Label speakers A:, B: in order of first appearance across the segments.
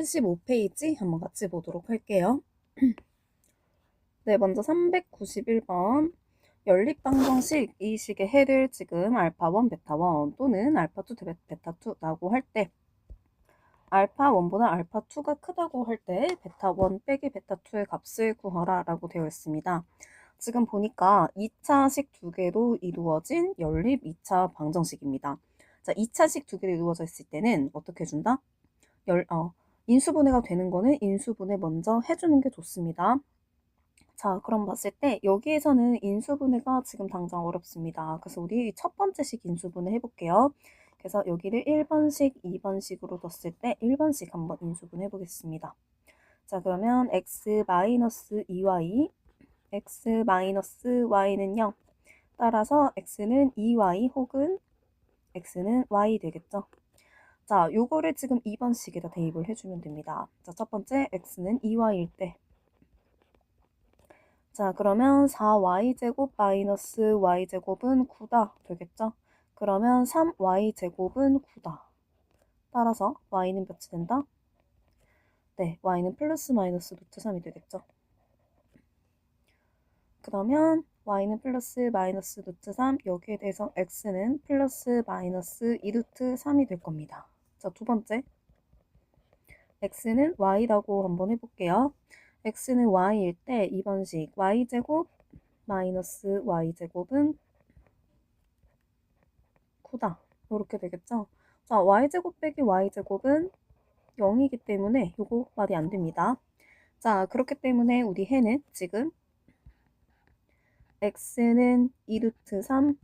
A: 15페이지 한번 같이 보도록 할게요. 네, 먼저 391번. 연립방정식 이 식의 해를 지금 알파1, 베타1 또는 알파2, 베타2라고 할 때 알파1보다 알파2가 크다고 할 때 베타1 빼기 베타2의 값을 구하라 라고 되어 있습니다. 지금 보니까 2차식 두 개로 이루어진 연립 2차 방정식입니다. 자, 2차식 두 개로 이루어져 있을 때는 어떻게 해준다? 인수분해가 되는 거는 인수분해 먼저 해주는 게 좋습니다. 자, 그럼 봤을 때 여기에서는 인수분해가 지금 당장 어렵습니다. 그래서 우리 첫 번째식 인수분해 해볼게요. 그래서 여기를 1번식, 2번식으로 뒀을 때 1번식 한번 인수분해 해보겠습니다. 자, 그러면 x-2y, x-y는 0. 따라서 x는 2y 혹은 x는 y 되겠죠. 자, 요거를 지금 2번식에다 대입을 해주면 됩니다. 자, 첫 번째 x는 2y일 때. 자, 그러면 4y제곱 마이너스 y제곱은 9다 되겠죠? 그러면 3y제곱은 9다. 따라서 y는 몇이 된다? 네, y는 플러스 마이너스 루트 3이 되겠죠? 그러면 y는 플러스 마이너스 루트 3, 여기에 대해서 x는 플러스 마이너스 2루트 3이 될 겁니다. 자, 두 번째. x는 y라고 한번 해볼게요. x는 y일 때 2번식 y제곱 마이너스 y제곱은 9다. 이렇게 되겠죠? 자, y제곱 빼기 y제곱은 0이기 때문에 요거 말이 안 됩니다. 자, 그렇기 때문에 우리 해는 지금 x는 2루트 3,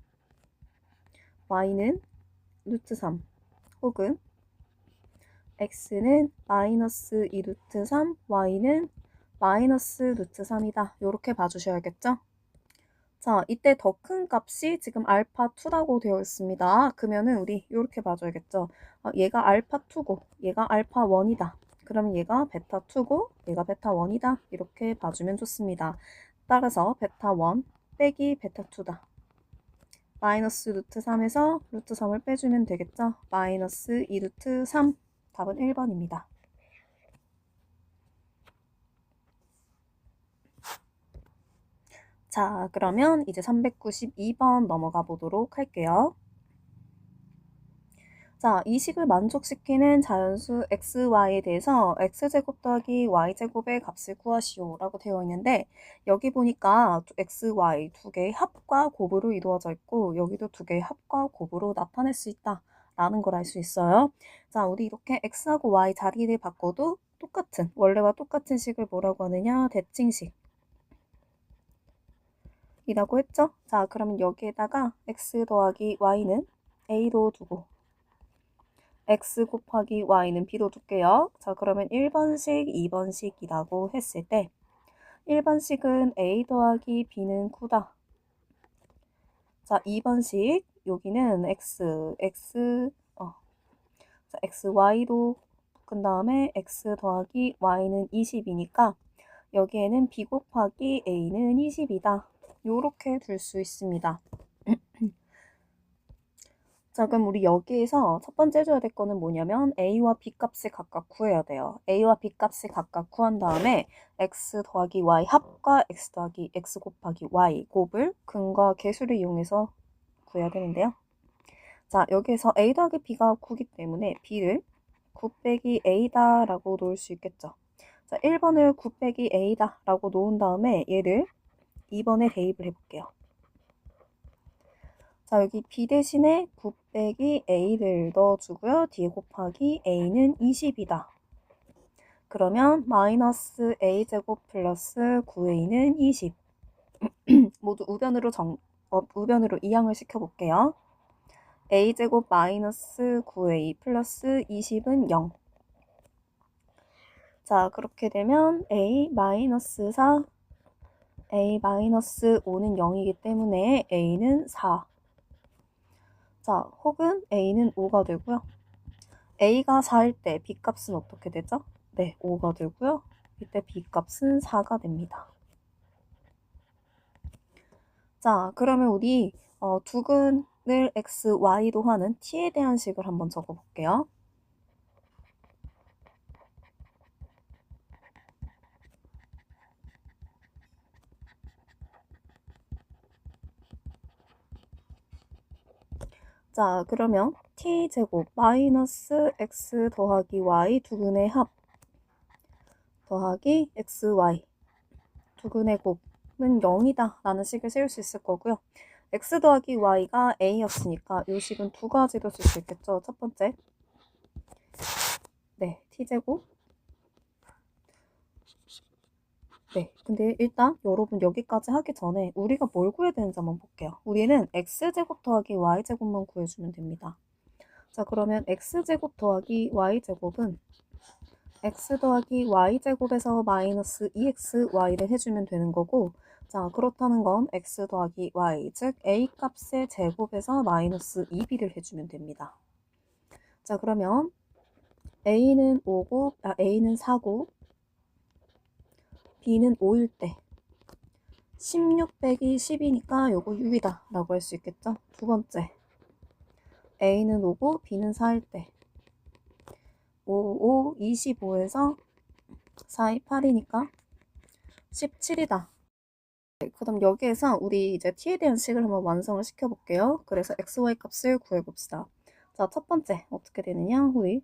A: y는 루트 3, 혹은 x는 마이너스 2루트 3, y는 마이너스 루트 3이다. 이렇게 봐주셔야겠죠? 자, 이때 더 큰 값이 지금 알파2라고 되어 있습니다. 그러면은 우리 이렇게 봐줘야겠죠? 얘가 알파2고 얘가 알파1이다. 그러면 얘가 베타2고 얘가 베타1이다. 이렇게 봐주면 좋습니다. 따라서 베타1 빼기 베타2다. 마이너스 루트 3에서 루트 3을 빼주면 되겠죠? 마이너스 2루트 3. 답은 1번입니다. 자, 그러면 이제 392번 넘어가 보도록 할게요. 자, 이 식을 만족시키는 자연수 xy에 대해서 x제곱 더하기 y제곱의 값을 구하시오 라고 되어 있는데 여기 보니까 xy 두 개의 합과 곱으로 이루어져 있고 여기도 두 개의 합과 곱으로 나타낼 수 있다 라는 걸 알 수 있어요. 자, 우리 이렇게 x하고 y 자리를 바꿔도 똑같은 원래와 똑같은 식을 뭐라고 하느냐? 대칭식 이라고 했죠? 자, 그러면 여기에다가 x 더하기 y는 a로 두고 x 곱하기 y는 b로 둘게요. 자, 그러면 1번식, 2번식이라고 했을 때 1번식은 a 더하기 b는 9다. 자, 2번식 여기는 xy로 묶은 다음에 x 더하기 y는 20이니까 여기에는 b 곱하기 a는 20이다. 요렇게 둘 수 있습니다. 자, 그럼 우리 여기에서 첫 번째 해줘야 될 거는 뭐냐면 a와 b 값을 각각 구해야 돼요. a와 b 값을 각각 구한 다음에 x 더하기 y 합과 x 더하기 x 곱하기 y 곱을 근과 계수를 이용해서 구해야 되는데요. 자, 여기에서 a 더하기 b가 9기 때문에 b를 9 빼기 a다 라고 놓을 수 있겠죠. 자, 1번을 9 빼기 a다 라고 놓은 다음에 얘를 2번에 대입을 해볼게요. 자, 여기 b 대신에 9 빼기 a를 넣어주고요. 뒤에 곱하기 a는 20이다. 그러면 마이너스 a제곱 플러스 9a는 20. 모두 우변으로 이항을 시켜볼게요. a제곱 마이너스 9a 플러스 20은 0. 자, 그렇게 되면 a 마이너스 4, a 마이너스 5는 0이기 때문에 a는 4. 자, 혹은 a는 5가 되고요. a가 4일 때 b값은 어떻게 되죠? 네, 5가 되고요. 이때 b값은 4가 됩니다. 자, 그러면 우리 두근을 x, y로 하는 t에 대한 식을 한번 적어볼게요. 자, 그러면 t제곱 마이너스 x 더하기 y 두근의 합 더하기 xy 두근의 곱은 0이다 라는 식을 세울 수 있을 거고요. x 더하기 y가 a였으니까 이 식은 두 가지로 쓸 수 있겠죠. 첫 번째, 네, t제곱. 네, 근데 일단 여러분 여기까지 하기 전에 우리가 뭘 구해야 되는지 한번 볼게요. 우리는 x제곱 더하기 y제곱만 구해주면 됩니다. 자, 그러면 x제곱 더하기 y제곱은 x 더하기 y제곱에서 마이너스 2xy를 해주면 되는 거고, 자, 그렇다는 건 x 더하기 y, 즉 a 값의 제곱에서 마이너스 2b를 해주면 됩니다. 자, 그러면 a는 4고 b는 5일 때 16 빼기 10이니까 요거 6이다 라고 할 수 있겠죠. 두 번째, a는 5고 b는 4일 때 5, 25에서 4이 8이니까 17이다. 그 다음 여기에서 우리 이제 t에 대한 식을 한번 완성을 시켜볼게요. 그래서 xy 값을 구해봅시다. 자, 첫 번째 어떻게 되느냐? 우리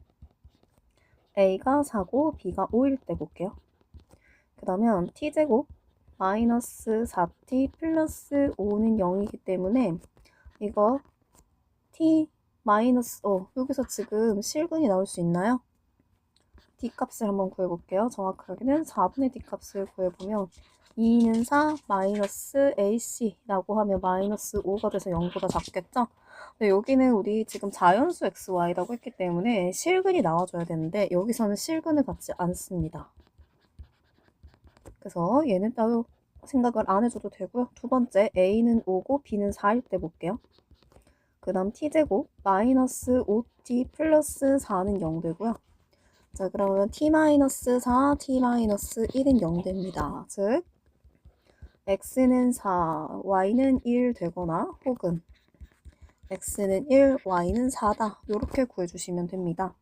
A: a가 4고 b가 5일 때 볼게요. 그 다음에 t제곱 마이너스 4t 플러스 5는 0이기 때문에 이거 t 마이너스 여기서 지금 실근이 나올 수 있나요? d 값을 한번 구해볼게요. 정확하게는 4분의 d 값을 구해보면 2는 4 마이너스 ac라고 하면 마이너스 5가 돼서 0보다 작겠죠? 근데 여기는 우리 지금 자연수 xy라고 했기 때문에 실근이 나와줘야 되는데 여기서는 실근을 받지 않습니다. 그래서 얘는 따로 생각을 안 해줘도 되고요. 두 번째, a는 5고 b는 4일 때 볼게요. 그 다음 t제곱 마이너스 5t 플러스 4는 0 되고요. 자, 그러면 t-4, t-1은 0 됩니다. 즉 x는 4, y는 1 되거나 혹은 x는 1, y는 4다. 이렇게 구해주시면 됩니다.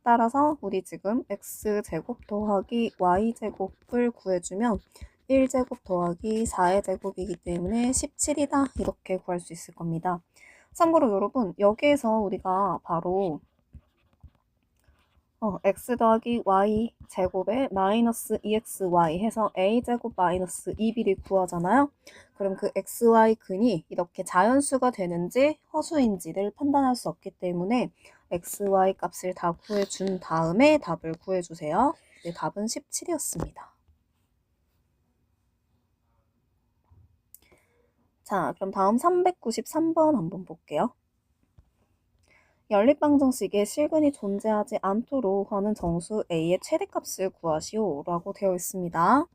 A: 따라서 우리 지금 x제곱 더하기 y제곱을 구해주면 1제곱 더하기 4의 제곱이기 때문에 17이다. 이렇게 구할 수 있을 겁니다. 참고로 여러분 여기에서 우리가 바로 x 더하기 y 제곱에 마이너스 2xy 해서 a제곱 마이너스 2b를 구하잖아요. 그럼 그 xy 근이 이렇게 자연수가 되는지 허수인지를 판단할 수 없기 때문에 xy 값을 다 구해준 다음에 답을 구해주세요. 네, 답은 17이었습니다. 자, 그럼 다음 393번 한번 볼게요. 연립방정식에 실근이 존재하지 않도록 하는 정수 A의 최대값을 구하시오 라고 되어 있습니다.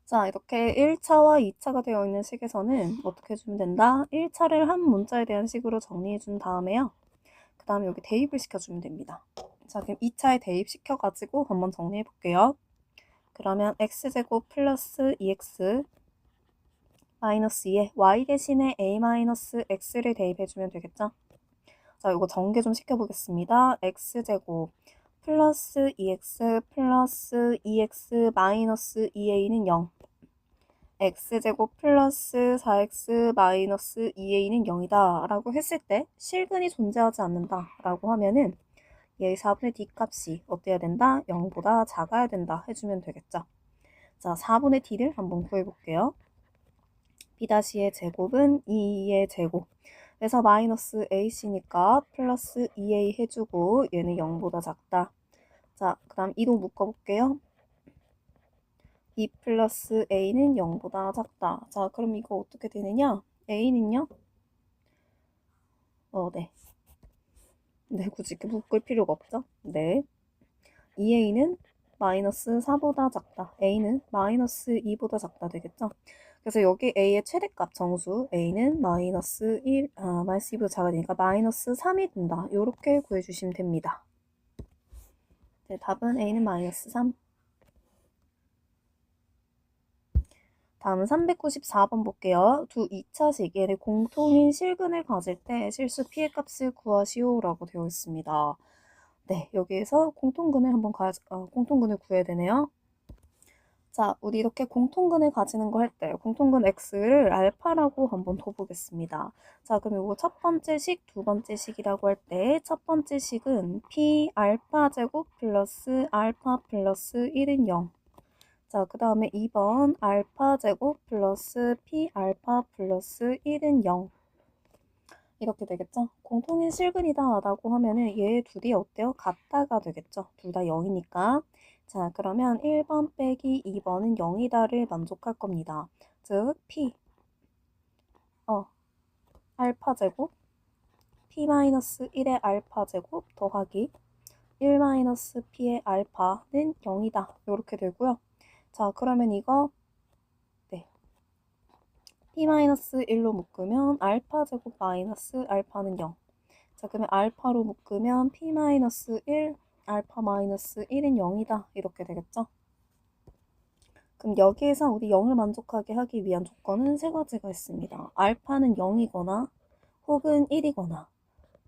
A: 자, 이렇게 1차와 2차가 되어 있는 식에서는 어떻게 해주면 된다? 1차를 한 문자에 대한 식으로 정리해 준 다음에요. 그 다음에 여기 대입을 시켜주면 됩니다. 자, 그럼 2차에 대입시켜가지고 한번 정리해 볼게요. 그러면 x제곱 플러스 2x 마이너스 2에 y 대신에 a 마이너스 x를 대입해주면 되겠죠? 자, 이거 전개 좀 시켜보겠습니다. x제곱 플러스 2x 플러스 2x 마이너스 2a는 0. x제곱 플러스 4x 마이너스 2a는 0이다 라고 했을 때 실근이 존재하지 않는다 라고 하면은 얘의 4분의 d 값이 어때야 된다? 0보다 작아야 된다 해주면 되겠죠. 자, 4분의 d를 한번 구해볼게요. b-의 제곱은 2의 제곱. 그래서 마이너스 ac니까 플러스 2a 해주고 얘는 0보다 작다. 자, 그 다음 2도 묶어볼게요. 2 플러스 a는 0보다 작다. 자, 그럼 이거 어떻게 되느냐? a는요? 네, 굳이 이렇게 묶을 필요가 없죠? 네. 2a는 마이너스 4보다 작다. a는 마이너스 2보다 작다 되겠죠? 그래서 여기 a의 최대값 정수 a는 마이너스 2보다 작으니까 마이너스 3이 된다. 이렇게 구해주시면 됩니다. 네, 답은 a는 마이너스 3. 다음은 394번 볼게요. 두 2차식 얘네 공통인 실근을 가질 때 실수 피해 값을 구하시오 라고 되어 있습니다. 네, 여기에서 공통근을 한번 공통근을 구해야 되네요. 자, 우리 이렇게 공통근을 가지는 거 할 때 공통근 x를 알파라고 한번 둬보겠습니다. 자, 그럼 이거 첫 번째 식, 두 번째 식이라고 할 때 첫 번째 식은 p 알파 제곱 플러스 알파 플러스 1은 0. 자, 그 다음에 2번 알파 제곱 플러스 p 알파 플러스 1은 0. 이렇게 되겠죠? 공통인 실근이다 라고 하면은 얘 둘이 어때요? 같다가 되겠죠? 둘 다 0이니까. 자, 그러면 1번 빼기 2번은 0이다를 만족할 겁니다. 즉, p, 알파 제곱, p-1의 알파 제곱 더하기 1-p의 알파는 0이다. 이렇게 되고요. 자, 그러면 이거, 네. p-1로 묶으면 알파 제곱 마이너스 알파는 0. 자, 그러면 알파로 묶으면 p-1, 알파-1은 0이다. 이렇게 되겠죠? 그럼 여기에서 우리 0을 만족하게 하기 위한 조건은 세 가지가 있습니다. 알파는 0이거나 혹은 1이거나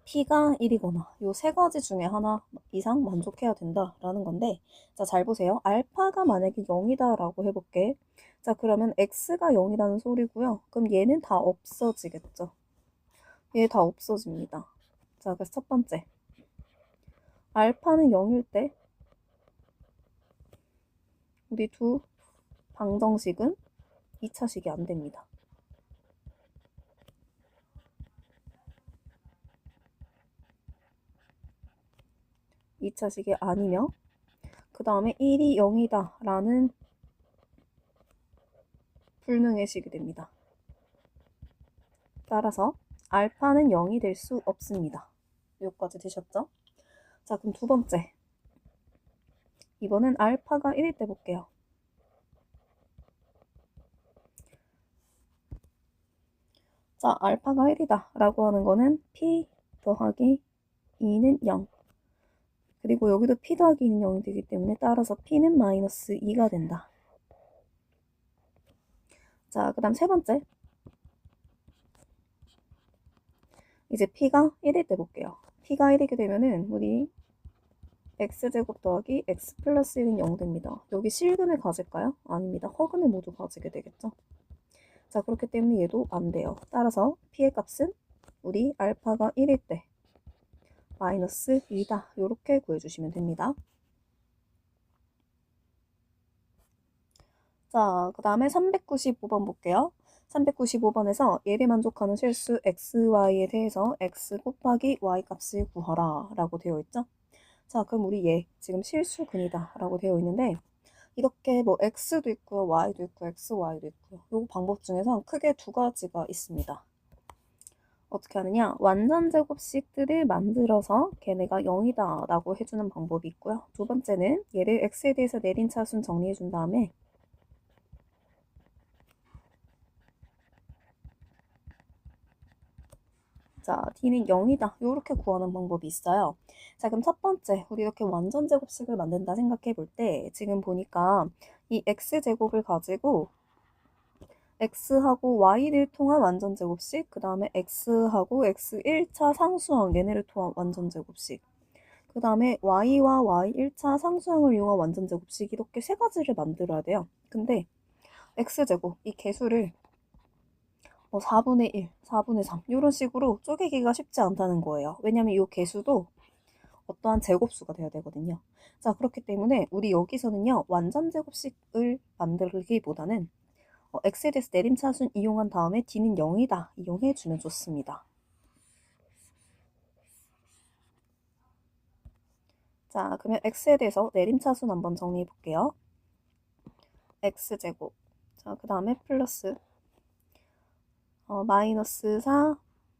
A: p가 1이거나 요 세 가지 중에 하나 이상 만족해야 된다라는 건데, 자, 잘 보세요. 알파가 만약에 0이다 라고 해볼게. 자, 그러면 x가 0이라는 소리고요. 그럼 얘는 다 없어지겠죠. 얘 다 없어집니다. 자, 그래서 첫 번째, 알파는 0일 때 우리 두 방정식은 2차식이 안 됩니다. 이 차식이 아니며, 그 다음에 1이 0이다 라는 불능의 식이 됩니다. 따라서 알파는 0이 될 수 없습니다. 여기까지 되셨죠? 자, 그럼 두 번째, 이번엔 알파가 1일 때 볼게요. 자, 알파가 1이다 라고 하는 거는 p 더하기 2는 0. 그리고 여기도 p 더하기 2는 0이 되기 때문에 따라서 p는 마이너스 2가 된다. 자, 그 다음 세 번째, 이제 p가 1일 때 볼게요. p가 1이게 되면은 우리 x제곱 더하기 x 플러스 1은 0 됩니다. 여기 실근을 가질까요? 아닙니다. 허근을 모두 가지게 되겠죠. 자, 그렇기 때문에 얘도 안 돼요. 따라서 p의 값은 우리 알파가 1일 때 마이너스 2다. 이렇게 구해주시면 됩니다. 자, 그 다음에 395번 볼게요. 395번에서 얘를 만족하는 실수 xy에 대해서 x 곱하기 y 값을 구하라 라고 되어 있죠. 자, 그럼 우리 얘 지금 실수근이다 라고 되어 있는데, 이렇게 뭐 x도 있고요, y도 있고, xy도 있고요. 이 방법 중에서 크게 두 가지가 있습니다. 어떻게 하느냐? 완전 제곱식들을 만들어서 걔네가 0이다 라고 해주는 방법이 있고요. 두 번째는 얘를 x에 대해서 내림차순 정리해 준 다음에 자, d는 0이다. 이렇게 구하는 방법이 있어요. 자, 그럼 첫 번째, 우리 이렇게 완전 제곱식을 만든다 생각해 볼 때, 지금 보니까 이 x제곱을 가지고 x하고 y를 통한 완전 제곱식, 그 다음에 x하고 x 1차 상수항 얘네를 통한 완전 제곱식, 그 다음에 y와 y 1차 상수항을 이용한 완전 제곱식, 이렇게 세 가지를 만들어야 돼요. 근데 x제곱, 이 개수를 4분의 1, 4분의 3 이런 식으로 쪼개기가 쉽지 않다는 거예요. 왜냐면 이 개수도 어떠한 제곱수가 돼야 되거든요. 자, 그렇기 때문에 우리 여기서는요, 완전 제곱식을 만들기보다는 x에 대해서 내림차순 이용한 다음에 d는 0이다 이용해주면 좋습니다. 자, 그러면 x에 대해서 내림차순 한번 정리해 볼게요. x제곱, 자, 그 다음에 플러스 마이너스 4,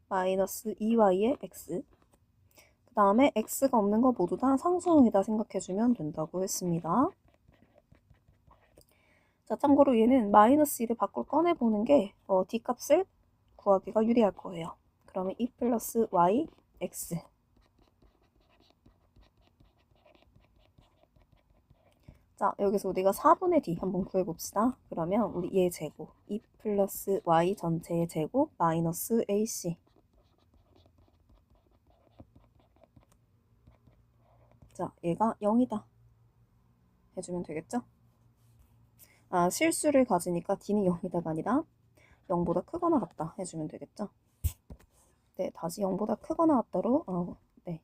A: 마이너스 2y의 x, 그 다음에 x가 없는 거 모두 다 상수항이다 생각해주면 된다고 했습니다. 자, 참고로 얘는 마이너스 2를 밖으로 꺼내보는 게 d값을 구하기가 유리할 거예요. 그러면 2 플러스 y, x. 자, 여기서 우리가 4분의 d 한번 구해봅시다. 그러면 우리 얘 제곱, 2 플러스 y 전체의 제곱 마이너스 ac. 자, 얘가 0이다 해주면 되겠죠? 실수를 가지니까 D는 0이다가 아니라 0보다 크거나 같다 해주면 되겠죠? 네, 다시 0보다 크거나 같다로, 네.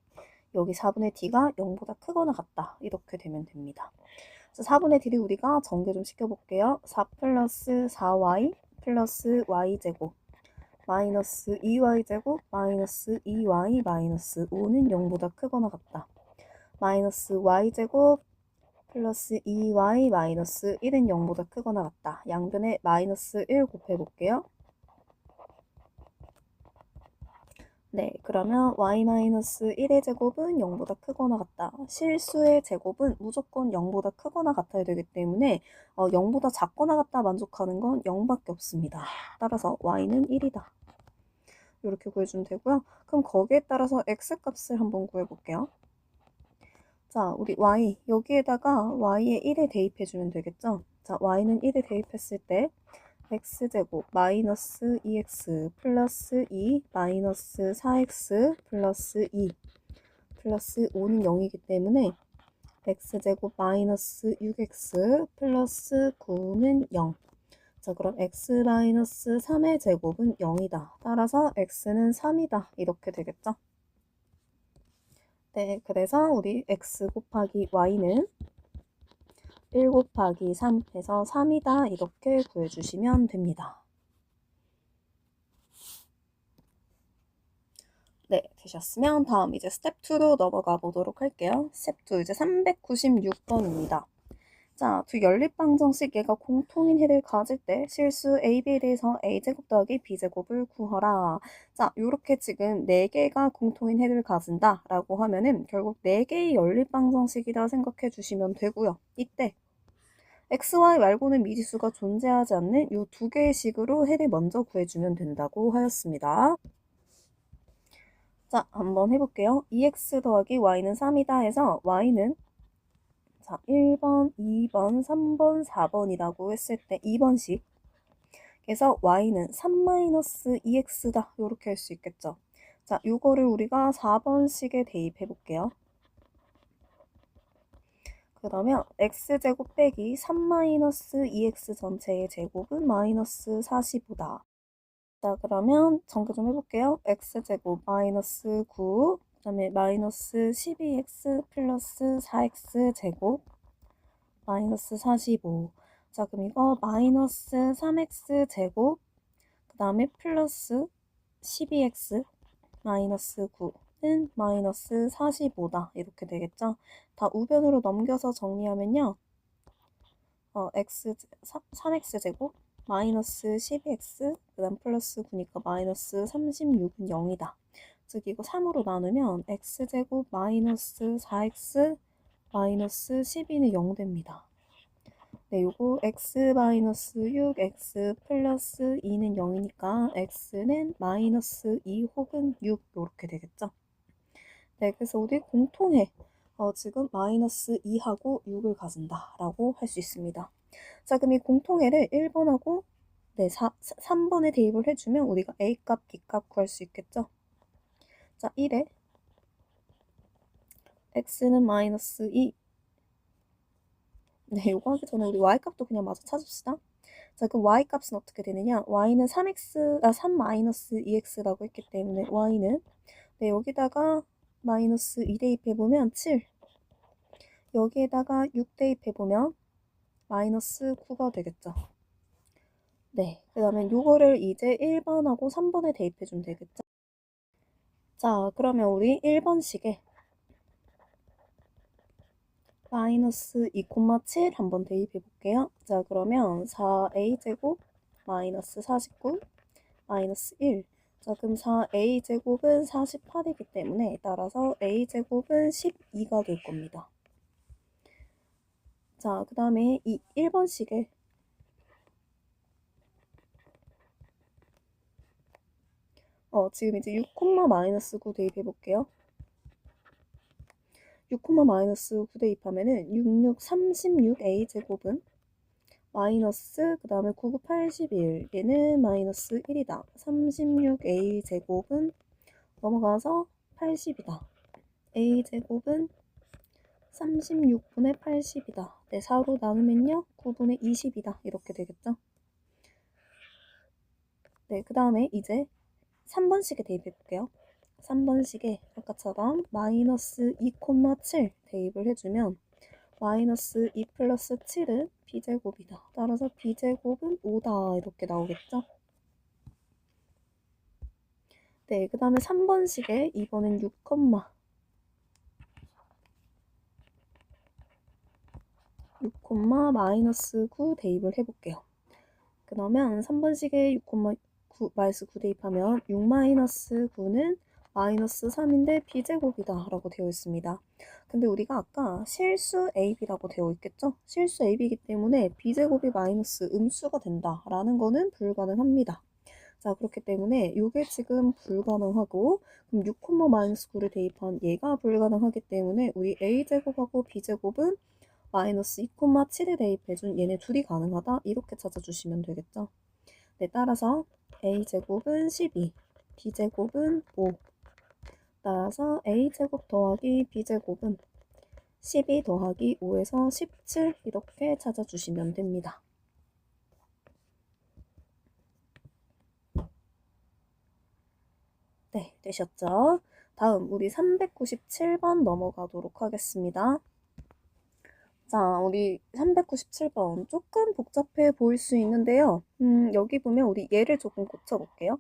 A: 여기 4분의 D가 0보다 크거나 같다. 이렇게 되면 됩니다. 4분의 D를 우리가 전개 좀 시켜볼게요. 4 플러스 4y 플러스 y제곱 마이너스 2y제곱 마이너스 2y 마이너스 5는 0보다 크거나 같다. 마이너스 y제곱 플러스 2y 마이너스 1은 0보다 크거나 같다. 양변에 마이너스 1 곱해볼게요. 네, 그러면 y-1의 제곱은 0보다 크거나 같다. 실수의 제곱은 무조건 0보다 크거나 같아야 되기 때문에 0보다 작거나 같다 만족하는 건 0밖에 없습니다. 따라서 y는 1이다. 이렇게 구해주면 되고요. 그럼 거기에 따라서 x값을 한번 구해볼게요. 자, 우리 y, 여기에다가 y의 1을 대입해주면 되겠죠? 자, y는 1을 대입했을 때 x제곱 마이너스 2x 플러스 2 마이너스 4x 플러스 2 플러스 5는 0이기 때문에 x제곱 마이너스 6x 플러스 9는 0. 자, 그럼 x 마이너스 3의 제곱은 0이다. 따라서 x는 3이다. 이렇게 되겠죠? 네, 그래서 우리 x 곱하기 y는 1 곱하기 3 해서 3이다. 이렇게 구해주시면 됩니다. 네, 되셨으면 다음 이제 스텝 2로 넘어가 보도록 할게요. 스텝 2 이제 396번입니다. 자, 두 연립방정식 얘가 공통인 해를 가질 때 실수 AB에 대해서 A제곱 더하기 B제곱을 구하라. 자, 요렇게 지금 4개가 공통인 해를 가진다 라고 하면은 결국 4개의 연립방정식이라 생각해 주시면 되고요. 이때 x, y 말고는 미지수가 존재하지 않는 이 2개의 식으로 해를 먼저 구해주면 된다고 하였습니다. 자, 한번 해볼게요. 2x 더하기 y는 3이다 해서 y는 자, 1번, 2번, 3번, 4번이라고 했을 때 2번식 그래서 y는 3-2x다 이렇게 할 수 있겠죠. 자, 요거를 우리가 4번식에 대입해 볼게요. 그러면 x제곱 빼기 3-2x 전체의 제곱은 마이너스 45다. 자, 그러면 전개 좀 해볼게요. x제곱 마이너스 9, 그 다음에 마이너스 12x 플러스 4x 제곱 마이너스 45. 자, 그럼 이거 마이너스 3x 제곱 그 다음에 플러스 12x 마이너스 9는 마이너스 45다. 이렇게 되겠죠? 다 우변으로 넘겨서 정리하면요. x 3x 제곱 마이너스 12x 그 다음 플러스 9니까 마이너스 36은 0이다. 즉 이거 3으로 나누면 x제곱 마이너스 4x 마이너스 12는 0 됩니다. 네, 요거 x 마이너스 6x 플러스 2는 0이니까 x는 마이너스 2 혹은 6 이렇게 되겠죠. 네, 그래서 우리 공통해 지금 마이너스 2하고 6을 가진다 라고 할 수 있습니다. 자, 그럼 이 공통해를 1번하고 네, 3번에 대입을 해주면 우리가 A값, B값 구할 수 있겠죠. 자, 1에 X는 마이너스 2. 네, 요거 하기 전에 우리 Y값도 그냥 마저 찾읍시다. 자, 그럼 Y값은 어떻게 되느냐? Y는 3 마이너스 2X라고 했기 때문에 Y는 네, 여기다가 마이너스 2 대입해보면 7. 여기에다가 6 대입해보면 마이너스 9가 되겠죠. 네, 그 다음에 요거를 이제 1번하고 3번에 대입해주면 되겠죠. 자, 그러면 우리 1번식에 마이너스 2,7 한번 대입해볼게요. 자, 그러면 4a제곱 마이너스 49 마이너스 1. 자, 그럼 4a제곱은 48이기 때문에 따라서 a제곱은 12가 될 겁니다. 자, 그 다음에 이 1번식에 지금 이제 6, 마이너스 9 대입해볼게요. 6, 마이너스 9 대입하면은 66, 36a 제곱은 마이너스 그 다음에 9, 81 얘는 마이너스 1이다. 36a 제곱은 넘어가서 80이다. a 제곱은 36분의 80이다. 네, 4로 나누면요. 9분의 20이다. 이렇게 되겠죠? 네, 그 다음에 이제 3번식에 대입해 볼게요. 3번식에 아까처럼 마이너스 2,7 대입을 해주면 마이너스 2 플러스 7은 b제곱이다. 따라서 b제곱은 5다. 이렇게 나오겠죠? 네, 그 다음에 3번식에 이번엔 6, 마이너스 9 대입을 해볼게요. 그러면 3번식에 6,9 마이너스 9 대입하면 6 마이너스 9는 마이너스 3인데 b제곱이다 라고 되어 있습니다. 근데 우리가 아까 실수 ab라고 되어 있겠죠? 실수 ab이기 때문에 b제곱이 마이너스 음수가 된다 라는 거는 불가능합니다. 자, 그렇기 때문에 이게 지금 불가능하고 그럼 6, 마이너스 9를 대입한 얘가 불가능하기 때문에 우리 a제곱하고 b제곱은 마이너스 2,7에 대입해준 얘네 둘이 가능하다 이렇게 찾아주시면 되겠죠. 네, 따라서 a제곱은 12, b제곱은 5. 따라서 a제곱 더하기 b제곱은 12 더하기 5에서 17 이렇게 찾아주시면 됩니다. 네, 되셨죠? 다음 우리 397번 넘어가도록 하겠습니다. 자, 우리 397번 조금 복잡해 보일 수 있는데요. 여기 보면 우리 얘를 조금 고쳐볼게요.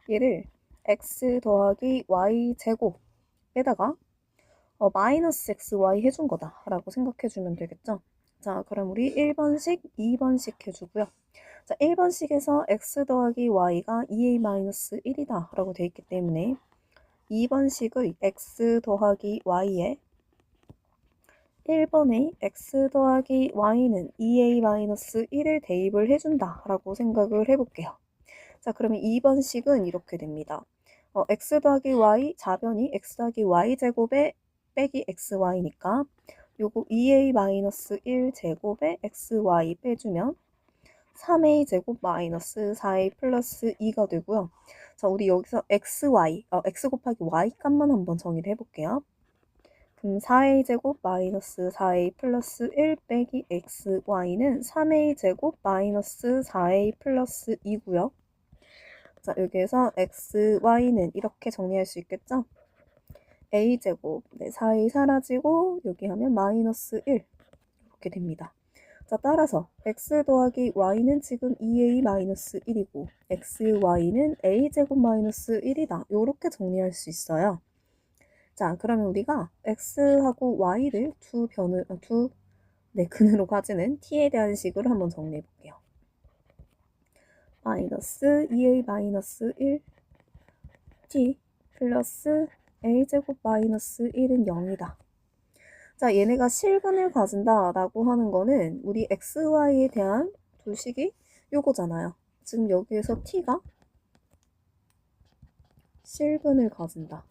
A: 얘를 x 더하기 y 제곱에다가 마이너스 xy 해준 거다라고 생각해주면 되겠죠. 자, 그럼 우리 1번식, 2번식 해주고요. 자, 1번식에서 x 더하기 y가 2a-1이다 라고 되어 있기 때문에 2번식의 x 더하기 y에 1번의 x 더하기 y는 2a-1을 대입을 해준다 라고 생각을 해볼게요. 자, 그러면 2번식은 이렇게 됩니다. x 더하기 y 자변이 x 더하기 y 제곱에 빼기 xy니까 요거 2a-1 제곱에 xy 빼주면 3a 제곱 마이너스 4a 플러스 2가 되고요. 자, 우리 여기서 x 곱하기 y 값만 한번 정의를 해볼게요. 그럼 4a 제곱 마이너스 4a 플러스 1 빼기 xy는 3a 제곱 마이너스 4a 플러스 2고요. 자, 여기에서 xy는 이렇게 정리할 수 있겠죠? a제곱, 네, 4a 사라지고 여기 하면 마이너스 1 이렇게 됩니다. 자, 따라서 x 더하기 y는 지금 2a-1이고 xy는 a제곱 마이너스 1이다. 이렇게 정리할 수 있어요. 자, 그러면 우리가 x하고 y를 근으로 가지는 t에 대한 식으로 한번 정리해 볼게요. 마이너스 2a-1 t 플러스 a제곱 마이너스 1은 0이다. 자, 얘네가 실근을 가진다 라고 하는 거는 우리 xy에 대한 도식이 요거잖아요. 지금 여기에서 t가 실근을 가진다.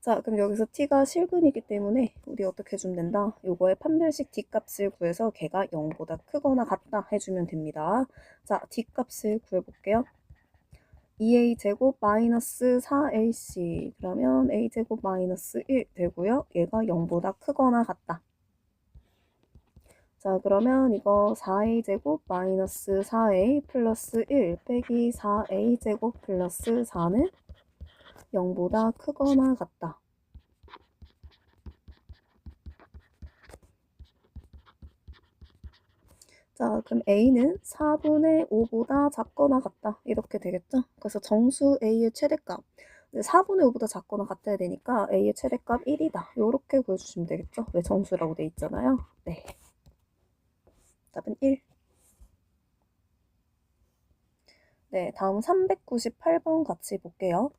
A: 자, 그럼 여기서 t가 실근이기 때문에 우리 어떻게 해주면 된다? 요거의 판별식 d값을 구해서 걔가 0보다 크거나 같다 해주면 됩니다. 자, d값을 구해볼게요. 2a제곱 마이너스 4ac 그러면 a제곱 마이너스 1 되고요. 얘가 0보다 크거나 같다. 자, 그러면 이거 4a제곱 마이너스 4a 플러스 1 빼기 4a제곱 플러스 4는 0보다 크거나 같다. 자, 그럼 a는 4분의 5보다 작거나 같다. 이렇게 되겠죠? 그래서 정수 a의 최대값. 4분의 5보다 작거나 같아야 되니까 a의 최대값 1이다. 이렇게 구해주시면 되겠죠? 왜 정수라고 돼 있잖아요. 네. 답은 1. 네, 다음 398번 같이 볼게요.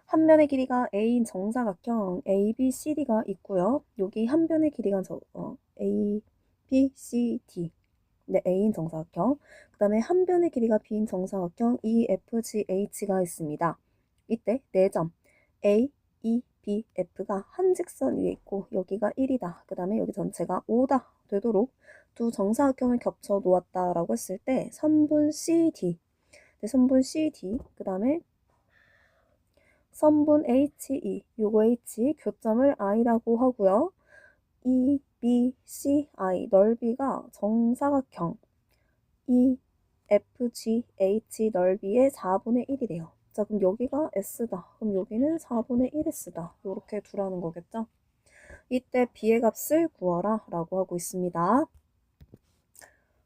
A: 한 변의 길이가 a인 정사각형 ABCD가 있고요. 여기 한 변의 길이가 ABCD. 네, A인 정사각형. 그 다음에 한 변의 길이가 B인 정사각형 EFGH가 있습니다. 이때 4점 A, E, B, F가 한 직선 위에 있고 여기가 1이다. 그 다음에 여기 전체가 5다 되도록 두 정사각형을 겹쳐 놓았다라고 했을 때 선분 CD, 네, 선분 CD, 그 다음에 선분 HE, 요거 H 교점을 I라고 하고요. E, B, C, I 넓이가 정사각형 E, F, G, H 넓이의 4분의 1이래요. 자, 그럼 여기가 S다. 그럼 여기는 4분의 1S다. 이렇게 두라는 거겠죠? 이때 B의 값을 구하라 라고 하고 있습니다.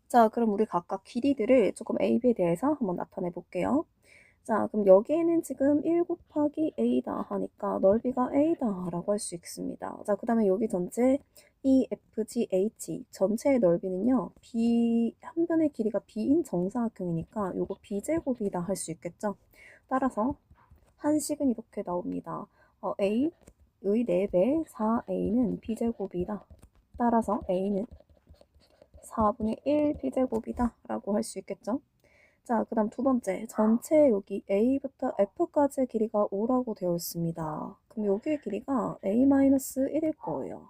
A: 자, 그럼 우리 각각 길이들을 조금 A, B에 대해서 한번 나타내 볼게요. 자, 그럼 여기에는 지금 1 곱하기 A다 하니까 넓이가 A다 라고 할 수 있습니다. 자, 그 다음에 여기 전체 EFGH 전체의 넓이는요. B, 한 변의 길이가 B인 정사각형이니까 요거 B제곱이다 할 수 있겠죠. 따라서 한식은 이렇게 나옵니다. A의 4배 4A는 B제곱이다. 따라서 A는 4분의 1 B제곱이다 라고 할 수 있겠죠. 자, 그 다음 두 번째, 전체 여기 A부터 F까지의 길이가 5라고 되어 있습니다. 그럼 여기의 길이가 A-1일 거예요.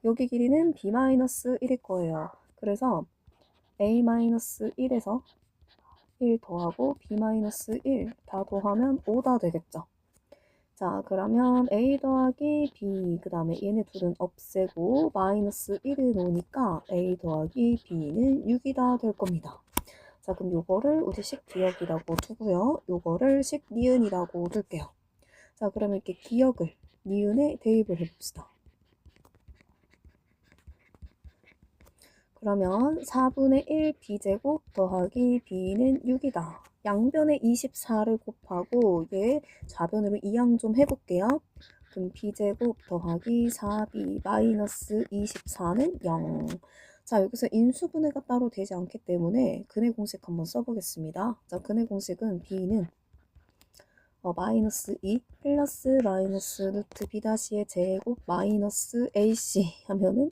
A: 여기 길이는 B-1일 거예요. 그래서 A-1에서 1 더하고 B-1 다 더하면 5다 되겠죠. 자, 그러면 A 더하기 B, 그 다음에 얘네 둘은 없애고 마이너스 1을 놓으니까 A 더하기 B는 6이다 될 겁니다. 자, 그럼 요거를 우리 식기억이라고 두고요. 요거를 식니은이라고 둘게요. 자, 그러면 이렇게 기억을 니은에 대입을 해봅시다. 그러면 4분의 1 B제곱 더하기 B는 6이다. 양변에 24를 곱하고 얘 좌변으로 이항 좀 해볼게요. 그럼 B제곱 더하기 4B 마이너스 24는 0. 자, 여기서 인수분해가 따로 되지 않기 때문에 근해 공식 한번 써보겠습니다. 자, 근해 공식은 B는 마이너스 2 플러스 마이너스 루트 B 다시의 제곱 마이너스 AC 하면은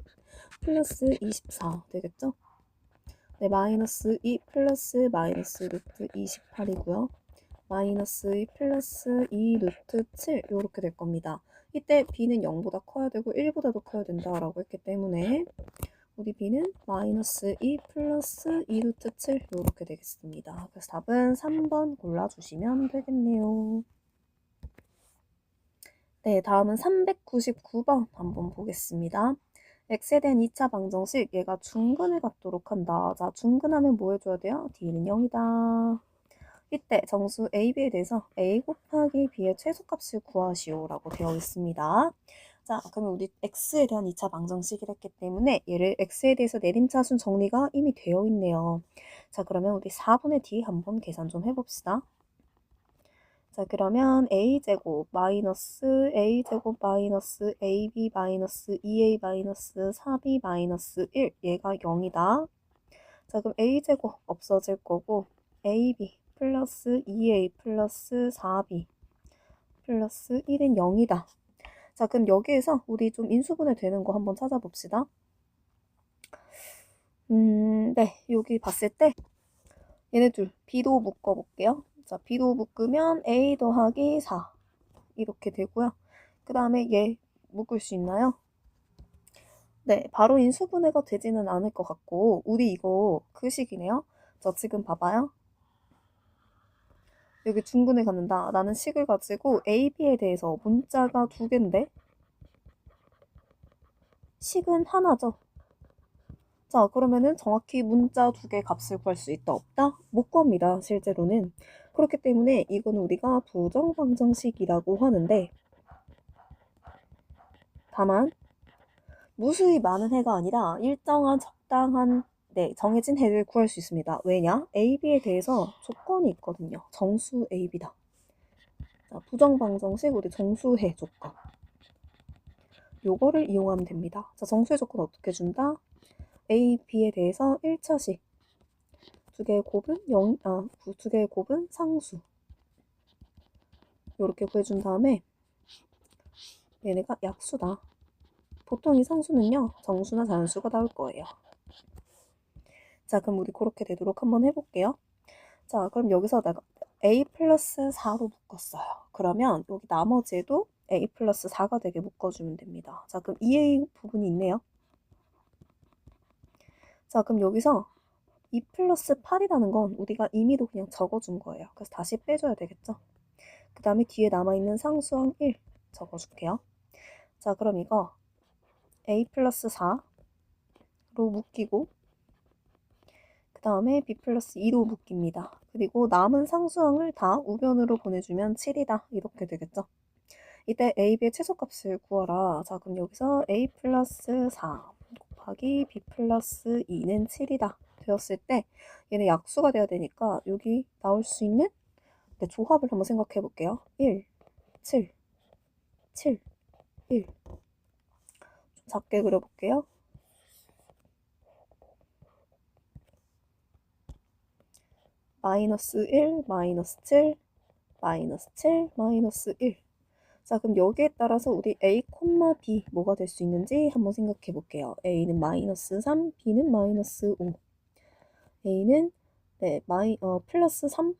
A: 플러스 24 되겠죠? 네, 마이너스 2 플러스 마이너스 루트 28이고요. 마이너스 2 플러스 2 루트 7 이렇게 될 겁니다. 이때 B는 0보다 커야 되고 1보다도 커야 된다라고 했기 때문에 우리 B는 마이너스 2 플러스 2 루트 7 이렇게 되겠습니다. 그래서 답은 3번 골라주시면 되겠네요. 네, 다음은 399번 한번 보겠습니다. x에 대한 2차 방정식 얘가 중근을 갖도록 한다. 자, 중근하면 뭐 해줘야 돼요? d는 0이다. 이때 정수 a, b에 대해서 a 곱하기 b의 최소값을 구하시오 라고 되어 있습니다. 자, 그러면 우리 x에 대한 2차 방정식이랬기 때문에 얘를 x에 대해서 내림차순 정리가 이미 되어 있네요. 자, 그러면 우리 4분의 d 한번 계산 좀 해봅시다. 자, 그러면 a제곱 마이너스 a제곱 마이너스 ab 마이너스 2a 마이너스 4b 마이너스 1 얘가 0이다. 자, 그럼 a제곱 없어질 거고 ab 플러스 2a 플러스 4b 플러스 1은 0이다. 자, 그럼 여기에서 우리 좀 인수분해 되는 거 한번 찾아봅시다. 네, 여기 봤을 때 얘네 둘 b도 묶어볼게요. 자, b도 묶으면 a 더하기 4 이렇게 되고요. 그 다음에 얘 묶을 수 있나요? 네, 바로 인수분해가 되지는 않을 것 같고 우리 이거 그 식이네요. 자, 지금 봐봐요. 여기 중분해 갖는다. 라는 식을 가지고 A, B에 대해서 문자가 두 개인데 식은 하나죠. 자, 그러면은 정확히 문자 두 개 값을 구할 수 있다 없다? 못 구합니다. 실제로는. 그렇기 때문에 이거는 우리가 부정방정식이라고 하는데 다만 무수히 많은 해가 아니라 일정한 적당한 정해진 해를 구할 수 있습니다. 왜냐? A, B에 대해서 조건이 있거든요. 정수 A, B다. 자, 부정방정식 우리 정수해 조건. 요거를 이용하면 됩니다. 자, 정수의 조건 어떻게 준다? A, B에 대해서 1차식 두 개의 곱은 두 개의 곱은 상수. 요렇게 구해준 다음에 얘네가 약수다. 보통 이 상수는요, 정수나 잔수가 나올 거예요. 자, 그럼 우리 그렇게 되도록 한번 해볼게요. 자, 그럼 여기서 내가 a 플러스 4로 묶었어요. 그러면 여기 나머지에도 a 플러스 4가 되게 묶어주면 됩니다. 자, 그럼 2a 부분이 있네요. 자, 그럼 여기서 2 플러스 8이라는 건 우리가 임의로 그냥 적어준 거예요. 그래서 다시 빼줘야 되겠죠. 그 다음에 뒤에 남아있는 상수항 1 적어줄게요. 자, 그럼 이거 a 플러스 4로 묶이고 그 다음에 b 플러스 2로 묶입니다. 그리고 남은 상수항을 다 우변으로 보내주면 7이다. 이렇게 되겠죠. 이때 a, b의 최소값을 구하라. 자, 그럼 여기서 a 플러스 4 곱하기 b 플러스 2는 7이다. 되었을 때 얘네 약수가 돼야 되니까 여기 나올 수 있는 조합을 한번 생각해 볼게요. 1, 7, 7, 1. 좀 작게 그려볼게요. 마이너스 1, 마이너스 7, 마이너스 7, 마이너스 1. 자, 그럼 여기에 따라서 우리 a, b 뭐가 될 수 있는지 한번 생각해 볼게요. a는 마이너스 3, b는 마이너스 5. a는 플러스 3,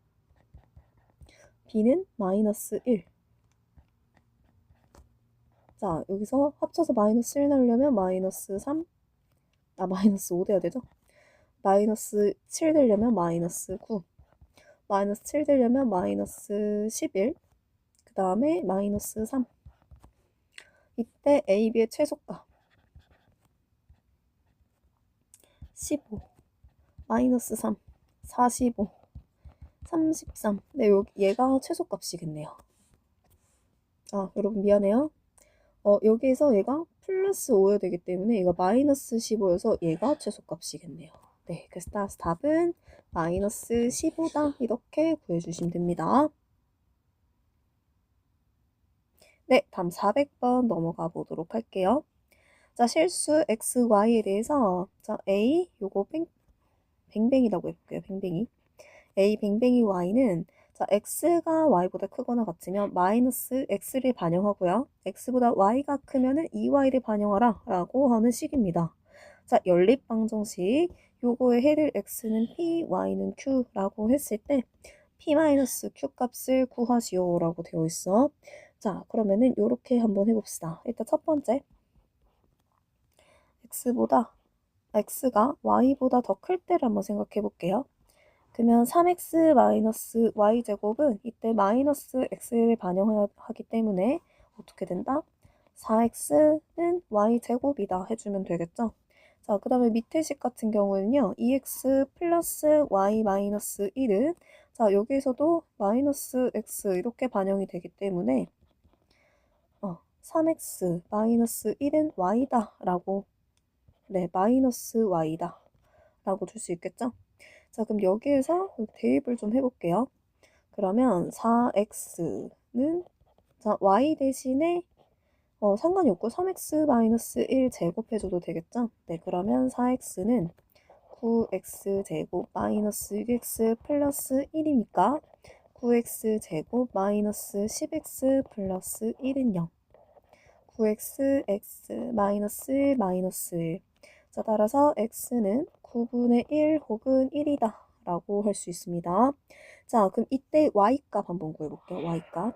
A: b는 마이너스 1. 자, 여기서 합쳐서 마이너스 1 나오려면 마이너스 3, 마이너스 5 돼야 되죠? 마이너스 7 되려면 마이너스 9. 마이너스 7 되려면 마이너스 11. 그 다음에 마이너스 3. 이때 A, B의 최소값 15, 마이너스 3, 45, 33. 네, 얘가 최소값이겠네요. 아, 여러분 미안해요. 여기에서 얘가 플러스 5여야 되기 때문에 얘가 마이너스 15여서 얘가 최소값이겠네요. 네, 그래서 따라서 답은 마이너스 15다. 이렇게 구해주시면 됩니다. 네, 다음 400번 넘어가 보도록 할게요. 자, 실수 x, y에 대해서 자, a 요거 뱅뱅이라고 해볼게요. 뱅뱅이. a 뱅뱅이 y는 자, x가 y보다 크거나 같으면 마이너스 x를 반영하고요. x보다 y가 크면은 2y를 반영하라 라고 하는 식입니다. 자, 연립방정식 요거의 해를 x는 p, y는 q 라고 했을 때 p-q 값을 구하시오 라고 되어 있어. 자, 그러면은 요렇게 한번 해봅시다. 일단 첫 번째 x가 y보다 더 클 때를 한번 생각해 볼게요. 그러면 3x 마이너스 y제곱은 이때 마이너스 x를 반영하기 때문에 어떻게 된다? 4x는 y제곱이다 해주면 되겠죠? 자, 그 다음에 밑에 식 같은 경우는요. 2x 플러스 y 마이너스 1은 자, 여기에서도 마이너스 x 이렇게 반영이 되기 때문에 3x 마이너스 1은 y다 라고 마이너스 y다 라고 줄 수 있겠죠? 자, 그럼 여기에서 대입을 좀 해볼게요. 그러면 4x는 자, y 대신에 상관이 없고 3x-1 제곱해줘도 되겠죠? 네, 그러면 4x는 9x 제곱 마이너스 6x 플러스 1이니까 9x 제곱 마이너스 10x 플러스 1은 0. 9x, x 마이너스 1 마이너스 1. 자, 따라서 x는 9분의 1 혹은 1이다 라고 할 수 있습니다. 자, 그럼 이때 y값 한번 구해볼게요. y값.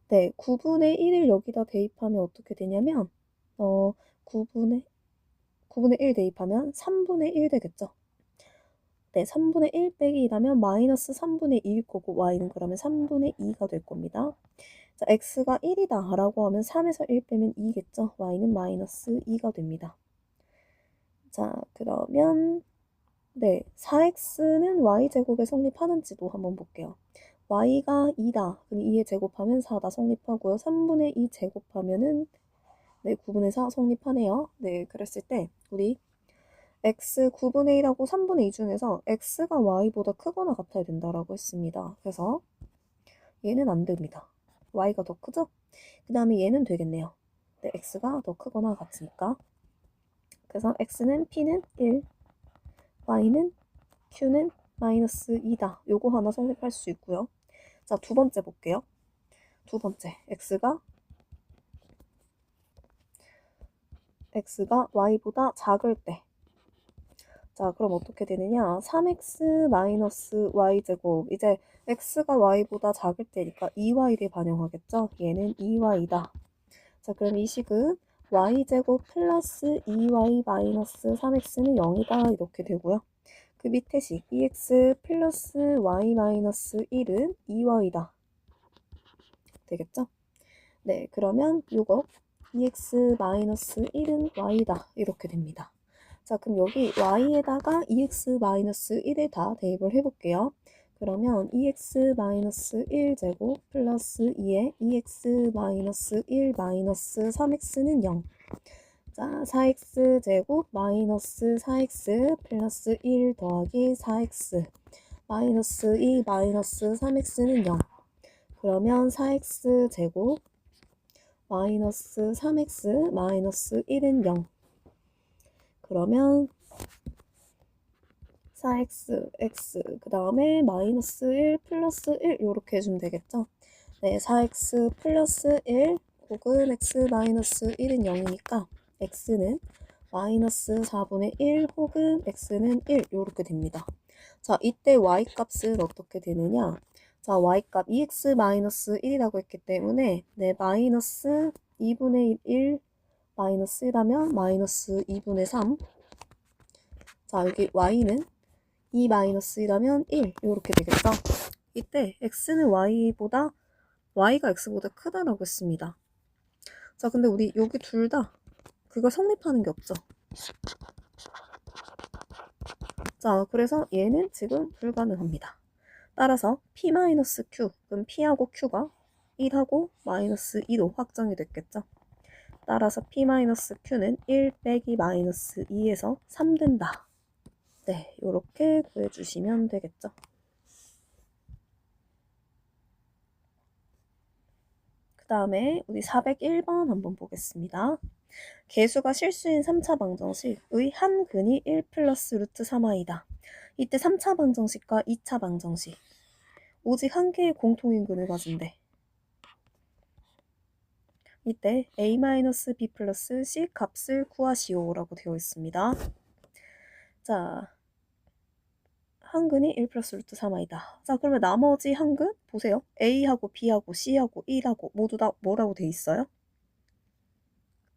A: 네, 9분의 1을 여기다 대입하면 어떻게 되냐면 9분의 1 대입하면 3분의 1 되겠죠. 네, 3분의 1 빼기 2라면 마이너스 3분의 2일 거고 y는 그러면 3분의 2가 될 겁니다. 자, x가 1이다 라고 하면 3에서 1 빼면 2겠죠. y는 마이너스 2가 됩니다. 자, 그러면 4x는 y제곱에 성립하는지도 한번 볼게요. y가 2다. 그럼 2에 제곱하면 4다 성립하고요. 3분의 2 제곱하면은 9분의 4 성립하네요. 네, 그랬을 때 우리 x 9분의 1하고 3분의 2 중에서 x가 y보다 크거나 같아야 된다라고 했습니다. 그래서 얘는 안 됩니다. y가 더 크죠? 그 다음에 얘는 되겠네요. 네, x가 더 크거나 같으니까. 그래서 x는 p는 1, y는 q는 마이너스 2다. 요거 하나 성립할 수 있고요. 자, 두 번째 볼게요. 두 번째, x가 y보다 작을 때. 자, 그럼 어떻게 되느냐? 3x 마이너스 y제곱. 이제 x가 y보다 작을 때니까 2y를 반영하겠죠? 얘는 2y다. 자, 그럼 이 식은 y제곱 플러스 2y 마이너스 3x는 0이다. 이렇게 되고요. 그 밑에 식 EX 플러스 Y 마이너스 1은 2Y다. 되겠죠? 네, 그러면 요거 EX 마이너스 1은 Y다. 이렇게 됩니다. 자, 그럼 여기 Y에다가 EX 마이너스 1을 다 대입을 해볼게요. 그러면 EX 마이너스 1제곱 플러스 2에 EX 마이너스 1 마이너스 3X는 0. 자, 4x 제곱 마이너스 4x 플러스 1 더하기 4x 마이너스 2 마이너스 3x는 0. 그러면 4x 제곱 마이너스 3x 마이너스 1은 0. 그러면 4x, x, 그 다음에 마이너스 1 플러스 1 이렇게 해주면 되겠죠? 네, 4x 플러스 1 혹은 x 마이너스 1은 0이니까 x는 마이너스 4분의 1 혹은 x는 1 이렇게 됩니다. 자, 이때 y 값은 어떻게 되느냐? 자, y 값 2x 마이너스 1이라고 했기 때문에 네, 마이너스 2분의 1 마이너스 1하면 마이너스 2분의 3. 자, 여기 y는 2 마이너스 1하면 1 이렇게 되겠죠? 이때 x는 y가 x보다 크다라고 했습니다. 자, 근데 우리 여기 둘 다 그거 성립하는 게 없죠. 자, 그래서 얘는 지금 불가능합니다. 따라서 p-q, 그럼 p하고 q가 1하고 마이너스 2로 확정이 됐겠죠. 따라서 p-q는 1 빼기 마이너스 2에서 3 된다. 네, 이렇게 구해주시면 되겠죠. 그 다음에 우리 401번 한번 보겠습니다. 개수가 실수인 3차 방정식의 한 근이 1 플러스 루트 3i다. 이때 3차 방정식과 2차 방정식 오직 한 개의 공통인 근을 가진대. 이때 a-b 플러스 c 값을 구하시오라고 되어 있습니다. 자, 한 근이 1 플러스 루트 3i다. 자, 그러면 나머지 한 근 보세요. a하고 b하고 c하고 1하고 모두 다 뭐라고 되어 있어요?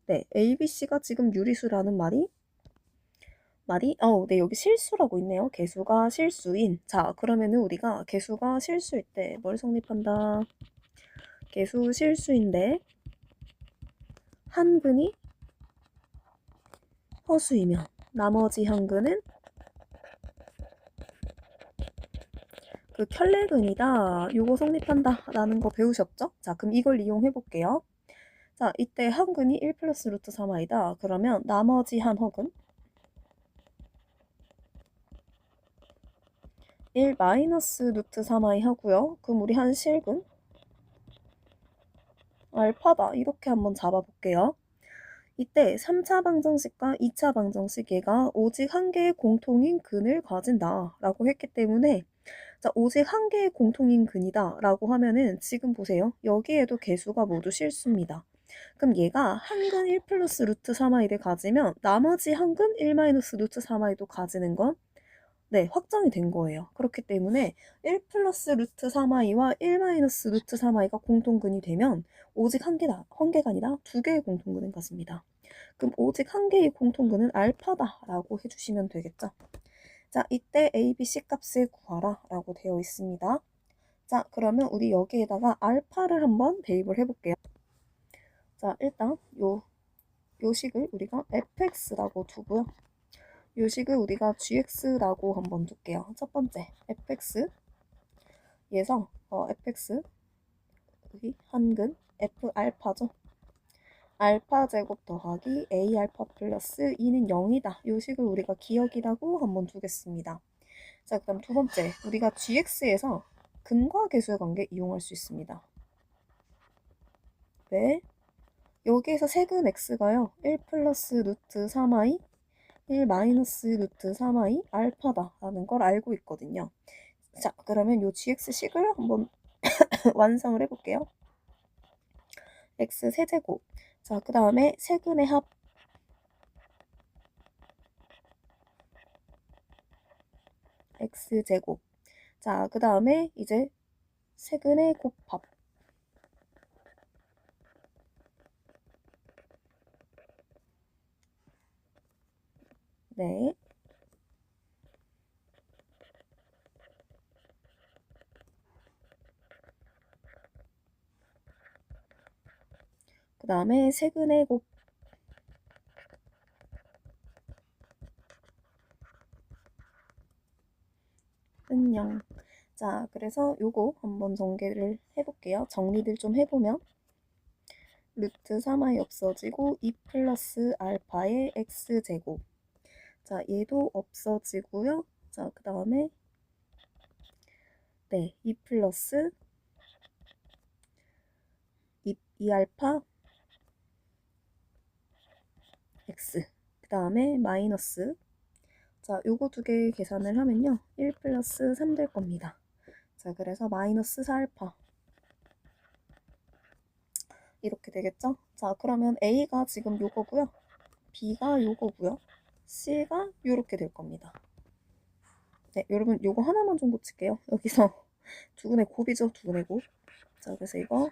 A: 네, a, b, c가 지금 유리수라는 말이 네, 여기 실수라고 있네요. 개수가 실수인. 자, 그러면은 우리가 개수가 실수일 때 뭘 성립한다? 개수 실수인데 한 근이 허수이면 나머지 한 근은 그 켤레근이다. 요거 성립한다 라는 거 배우셨죠? 자, 그럼 이걸 이용해 볼게요. 자, 이때 한 근이 1 플러스 루트 3i다. 그러면 나머지 한 허근 1 마이너스 루트 3i 하고요. 그럼 우리 한 실근 알파다. 이렇게 한번 잡아볼게요. 이때 3차 방정식과 2차 방정식 얘가 오직 한 개의 공통인 근을 가진다 라고 했기 때문에 자, 오직 한 개의 공통인 근이다 라고 하면은 지금 보세요. 여기에도 개수가 모두 실수입니다. 그럼 얘가 한 근 1 플러스 루트 3i를 가지면 나머지 한 근 1 마이너스 루트 3i도 가지는 건 네, 확정이 된 거예요. 그렇기 때문에 1 플러스 루트 3i와 1 마이너스 루트 3i가 공통근이 되면 오직 한 개가 아니라 두 개의 공통근을 가집니다. 그럼 오직 한 개의 공통근은 알파다라고 해주시면 되겠죠. 자, 이때 A, B, C 값을 구하라 라고 되어 있습니다. 자, 그러면 우리 여기에다가 알파를 한번 대입을 해볼게요. 자, 일단 요 식을 우리가 fx라고 두고요. 요 식을 우리가 gx라고 한번 둘게요. 첫 번째 fx 얘에서 fx 여기 한근 f 알파죠. 알파 제곱 더하기 a 알파 플러스 2는 0이다. 요 식을 우리가 기억이라고 한번 두겠습니다. 자, 그다음 두 번째 우리가 gx에서 근과 계수의 관계 이용할 수 있습니다. 왜? 여기에서 세근 x가요 1 플러스 루트 3i 1 마이너스 루트 3i 알파다라는 걸 알고 있거든요. 자, 그러면 요 gx식을 한번 완성을 해볼게요. x 세제곱. 자, 그 다음에 세근의 합 x제곱. 자, 그 다음에 이제 세근의 곱합. 네. 그 다음에 세근의 곱 은 0. 자, 그래서 요거 한번 전개를 해볼게요. 정리를 좀 해보면 루트 3i 없어지고 2 플러스 알파의 x제곱. 자, 얘도 없어지고요. 자, 그 다음에 네, 2 플러스 2알파 x. 그 다음에 마이너스. 자, 요거 두 개 계산을 하면요. 1 플러스 3 될 겁니다. 자, 그래서 마이너스 4알파. 이렇게 되겠죠? 자, 그러면 A가 지금 요거고요. B가 요거고요. C가 요렇게 될 겁니다. 네, 여러분 요거 하나만 좀 고칠게요. 여기서 두근의 곱이죠. 두근의 곱. 자, 그래서 이거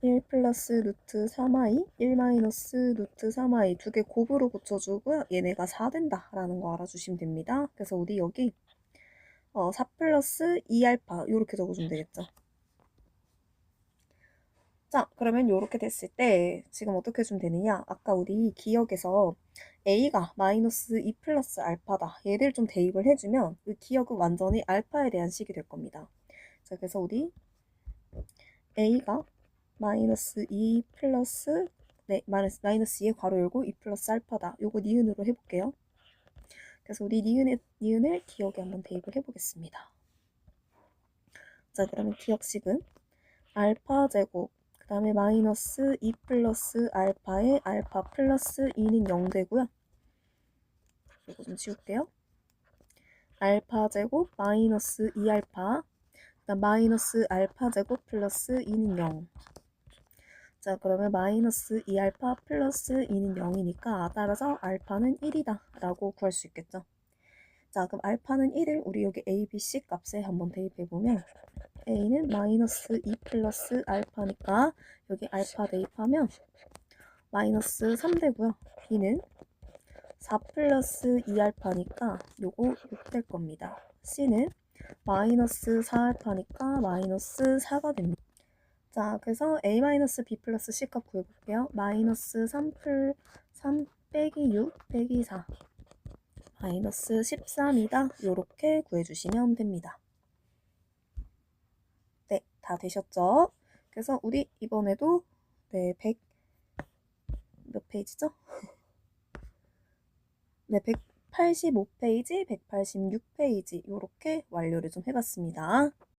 A: 1 플러스 루트 3i, 1 마이너스 루트 3i 두 개 곱으로 고쳐주고요. 얘네가 4 된다라는 거 알아주시면 됩니다. 그래서 우리 여기 4 플러스 2알파 요렇게 적어주면 되겠죠. 자, 그러면 요렇게 됐을 때 지금 어떻게 해주면 되느냐? 아까 우리 기억에서 A가 마이너스 2 플러스 알파다. 얘들 좀 대입을 해주면 그 기억은 완전히 알파에 대한 식이 될 겁니다. 자, 그래서 우리 A가 마이너스 2 플러스 네, 마이너스 2에 괄호 열고 2 플러스 알파다. 요거 니은으로 해볼게요. 그래서 우리 니은을 기억에 한번 대입을 해보겠습니다. 자, 그러면 기억식은 알파 제곱 그 다음에 마이너스 2 플러스 알파에 알파 플러스 2는 0 되고요. 이거 좀 지울게요. 알파 제곱 마이너스 2알파 그다음 마이너스 알파 제곱 플러스 2는 0. 자, 그러면 마이너스 2알파 플러스 2는 0이니까 따라서 알파는 1이다 라고 구할 수 있겠죠. 자, 그럼 알파는 1을 우리 여기 A, B, C 값에 한번 대입해보면 A는 마이너스 2 플러스 알파니까 여기 알파 대입하면 마이너스 3 되고요. B는 4 플러스 2알파니까 요거 6 될 겁니다. C는 마이너스 4알파니까 마이너스 4가 됩니다. 자, 그래서 A 마이너스 B 플러스 C 값 구해볼게요. 마이너스 3 빼기 6 빼기 4 마이너스 13이다. 요렇게 구해주시면 됩니다. 네, 다 되셨죠? 그래서 우리 이번에도 네, 몇 페이지죠? 네, 185페이지, 186페이지 요렇게 완료를 좀 해봤습니다.